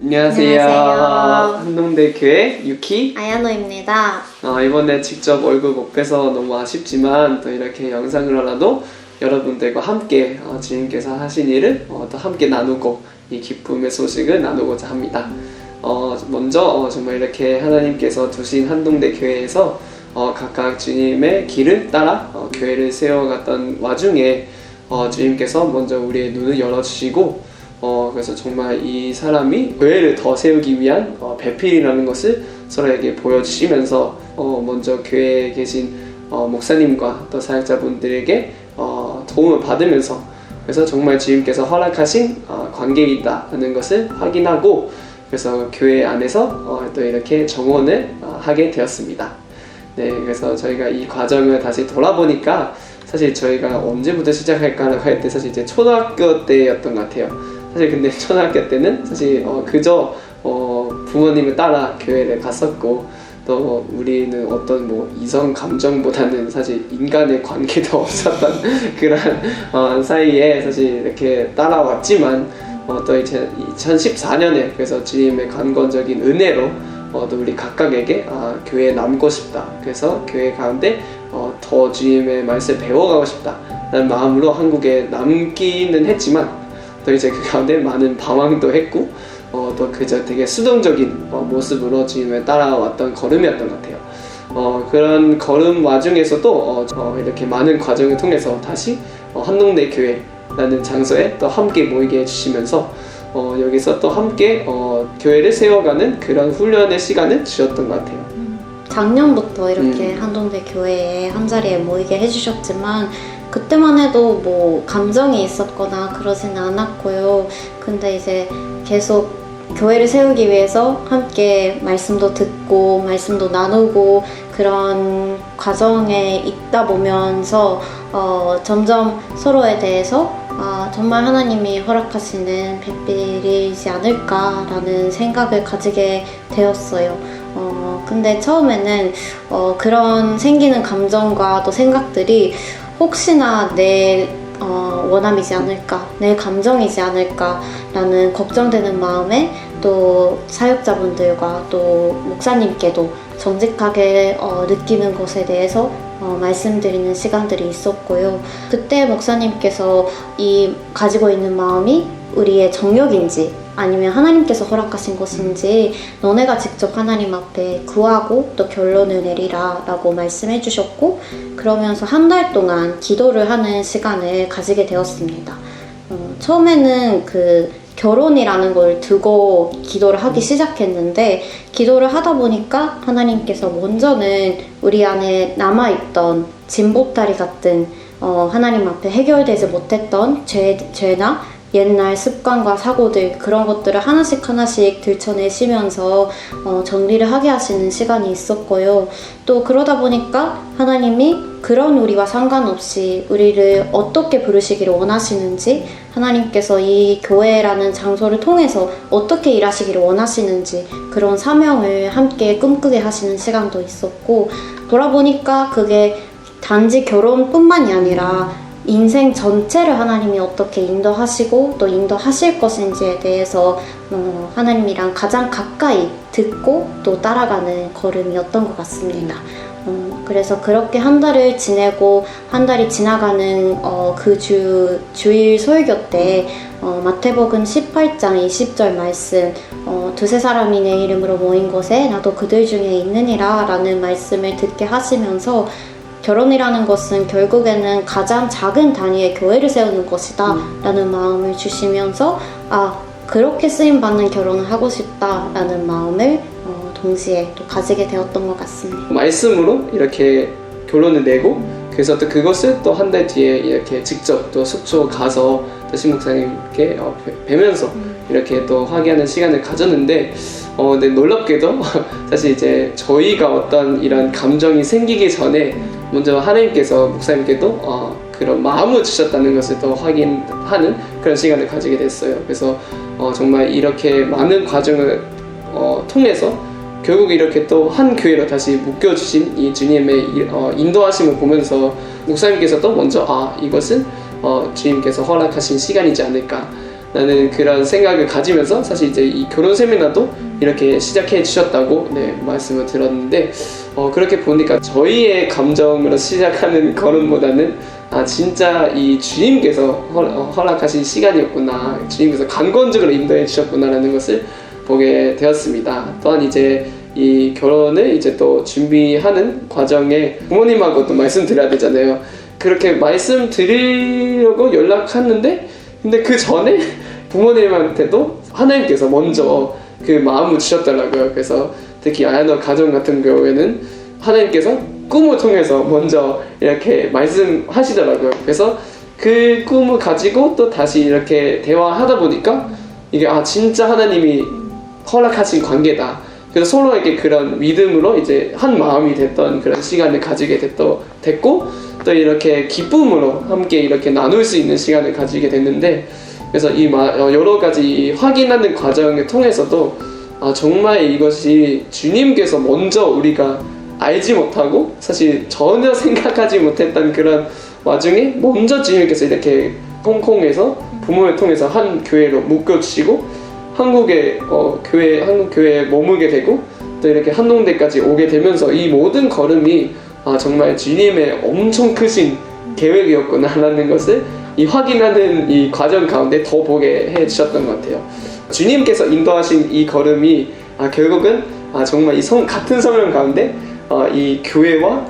안녕하세요. 안녕하세요. 한동대 교회 유키. 아야노입니다. 이번에 직접 얼굴 못 뵈서 너무 아쉽지만 또 이렇게 영상으로라도 여러분들과 함께 주님께서 하신 일을 또 함께 나누고 이 기쁨의 소식을 나누고자 합니다. 먼저 정말 이렇게 하나님께서 두신 한동대 교회에서 각각 주님의 길을 따라 교회를 세워갔던 와중에 주님께서 먼저 우리의 눈을 열어주시고 그래서 정말 이 사람이 교회를 더 세우기 위한 배필이라는 것을 서로에게 보여주시면서 먼저 교회에 계신 목사님과 또 사역자분들에게 도움을 받으면서 그래서 정말 주님께서 허락하신 관계이다라는 것을 확인하고 그래서 교회 안에서 또 이렇게 정원을 하게 되었습니다. 네, 그래서 저희가 이 과정을 다시 돌아보니까 사실 저희가 언제부터 시작할까라고 할 때 사실 이제 초등학교 때였던 것 같아요. 사실 근데 초등학교 때는 사실 그저 부모님을 따라 교회를 갔었고 또 우리는 어떤 이성 감정보다는 사실 인간의 관계도 없었던 그런 사이에 사실 이렇게 따라왔지만 또 이제 2014년에 그래서 주님의 강권적인 은혜로 또 우리 각각에게 교회에 남고 싶다. 그래서 교회 가운데 더 주님의 말씀을 배워가고 싶다 라는 마음으로 한국에 남기는 했지만 또 이제 그 가운데 많은 방황도 했고 또 그저 되게 수동적인 모습으로 주님을 따라왔던 걸음이었던 것 같아요. 그런 걸음 와중에서도 이렇게 많은 과정을 통해서 다시 한동대 교회라는 장소에 또 함께 모이게 해주시면서 여기서 또 함께 교회를 세워가는 그런 훈련의 시간을 주셨던 것 같아요. 작년부터 이렇게 한동대 교회에 한자리에 모이게 해주셨지만 그때만 해도 감정이 있었거나 그러지는 않았고요. 근데 이제 계속 교회를 세우기 위해서 함께 말씀도 듣고 말씀도 나누고 그런 과정에 있다 보면서 점점 서로에 대해서 정말 하나님이 허락하시는 배필이지 않을까라는 생각을 가지게 되었어요. 근데 처음에는 그런 생기는 감정과 또 생각들이 혹시나 내 원함이지 않을까, 내 감정이지 않을까라는 걱정되는 마음에 또 사역자분들과 또 목사님께도 정직하게 느끼는 것에 대해서 말씀드리는 시간들이 있었고요. 그때 목사님께서 이 가지고 있는 마음이 우리의 정욕인지 아니면 하나님께서 허락하신 것인지 너네가 직접 하나님 앞에 구하고 또 결론을 내리라 라고 말씀해 주셨고 그러면서 한 달 동안 기도를 하는 시간을 가지게 되었습니다. 처음에는 결혼이라는 걸 두고 기도를 하기 시작했는데 기도를 하다 보니까 하나님께서 먼저는 우리 안에 남아있던 진보다리 같은 하나님 앞에 해결되지 못했던 죄나 옛날 습관과 사고들 그런 것들을 하나씩 들춰내시면서 정리를 하게 하시는 시간이 있었고요. 또 그러다 보니까 하나님이 그런 우리와 상관없이 우리를 어떻게 부르시기를 원하시는지 하나님께서 이 교회라는 장소를 통해서 어떻게 일하시기를 원하시는지 그런 사명을 함께 꿈꾸게 하시는 시간도 있었고 돌아보니까 그게 단지 결혼뿐만이 아니라 인생 전체를 하나님이 어떻게 인도하시고 또 인도하실 것인지에 대해서 하나님이랑 가장 가까이 듣고 또 따라가는 걸음이었던 것 같습니다. 그래서 그렇게 한 달을 지내고 한 달이 지나가는 그 주일 설교 때 마태복음 18장 20절 말씀 두세 사람이 내 이름으로 모인 곳에 나도 그들 중에 있느니라 라는 말씀을 듣게 하시면서 결혼이라는 것은 결국에는 가장 작은 단위의 교회를 세우는 것이다 라는 마음을 주시면서 그렇게 쓰임받는 결혼을 하고 싶다 라는 마음을 동시에 또 가지게 되었던 것 같습니다. 말씀으로 이렇게 결론을 내고 그래서 또 그것을 또 한 달 뒤에 이렇게 직접 또 속초 가서 또 신목사님께 뵈면서 이렇게 또 화기하는 시간을 가졌는데 네, 놀랍게도 사실 이제 저희가 어떤 이런 감정이 생기기 전에 먼저 하나님께서 목사님께도 그런 마음을 주셨다는 것을 또 확인하는 그런 시간을 가지게 됐어요. 그래서 정말 이렇게 많은 과정을 통해서 결국 이렇게 또 한 교회로 다시 묶여주신 이 주님의 인도하심을 보면서 목사님께서도 먼저 이것은 주님께서 허락하신 시간이지 않을까 라는 그런 생각을 가지면서 사실 이제 이 결혼 세미나도 이렇게 시작해 주셨다고 네, 말씀을 들었는데 그렇게 보니까 저희의 감정으로 시작하는 걸음보다는 진짜 이 주님께서 허락하신 시간이었구나, 주님께서 강권적으로 인도해 주셨구나라는 것을 보게 되었습니다. 또한 이제 이 결혼을 이제 또 준비하는 과정에 부모님하고 또 말씀드려야 되잖아요. 그렇게 말씀드리려고 연락했는데 근데 그 전에 부모님한테도 하나님께서 먼저 그 마음을 주셨더라고요. 그래서 특히 아야노 가정 같은 경우에는 하나님께서 꿈을 통해서 먼저 이렇게 말씀하시더라고요. 그래서 그 꿈을 가지고 또 다시 이렇게 대화하다 보니까 이게 진짜 하나님이 허락하신 관계다. 그래서 서로에게 그런 믿음으로 이제 한 마음이 됐던 그런 시간을 가지게 됐고 또 이렇게 기쁨으로 함께 이렇게 나눌 수 있는 시간을 가지게 됐는데 그래서 이 여러 가지 확인하는 과정을 통해서도 정말 이것이 주님께서 먼저 우리가 알지 못하고 사실 전혀 생각하지 못했던 그런 와중에 먼저 주님께서 이렇게 홍콩에서 부모를 통해서 한 교회로 묶어주시고 한국 교회에 머물게 되고 또 이렇게 한동대까지 오게 되면서 이 모든 걸음이 정말 주님의 엄청 크신 계획이었구나라는 것을 이 확인하는 이 과정 가운데 더 보게 해주셨던 것 같아요. 주님께서 인도하신 이 걸음이 결국은 정말 이 같은 성령 가운데 이 교회와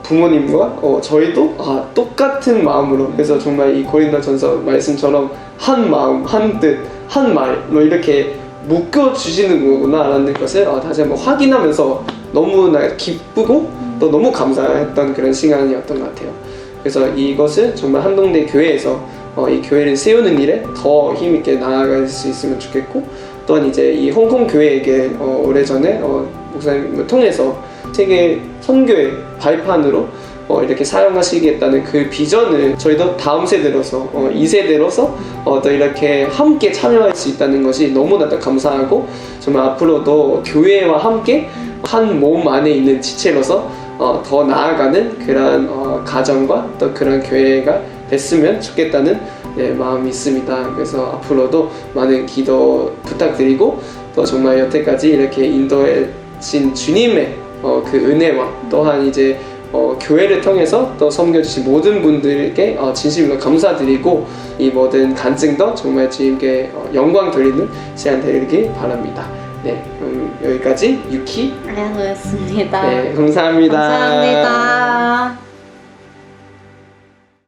부모님과 저희도 똑같은 마음으로 그래서 정말 이 고린도전서 말씀처럼 한 마음, 한 뜻, 한 말로 이렇게 묶어주시는 거구나라는 것을 다시 한번 확인하면서 너무나 기쁘고 또 너무 감사했던 그런 시간이었던 것 같아요. 그래서 이것을 정말 한동대 교회에서 이 교회를 세우는 일에 더 힘있게 나아갈 수 있으면 좋겠고 또한 이제 이 홍콩 교회에게 오래전에 목사님을 통해서 세계 선교의 발판으로 이렇게 사용하시겠다는 그 비전을 저희도 다음 세대로서 2세대로서 또 이렇게 함께 참여할 수 있다는 것이 너무나도 감사하고 정말 앞으로도 교회와 함께 한 몸 안에 있는 지체로서 더 나아가는 그런 가정과 또 그런 교회가 됐으면 좋겠다는 마음이 있습니다. 그래서 앞으로도 많은 기도 부탁드리고 또 정말 여태까지 이렇게 인도하신 주님의 그 은혜와 또한 이제 교회를 통해서 또 섬겨주신 모든 분들께 진심으로 감사드리고 이 모든 간증도 정말 주님께 영광 돌리는 시간 되길 바랍니다. 네, 그럼 여기까지 유키 아야노였습니다. 네, 감사합니다. 감사합니다.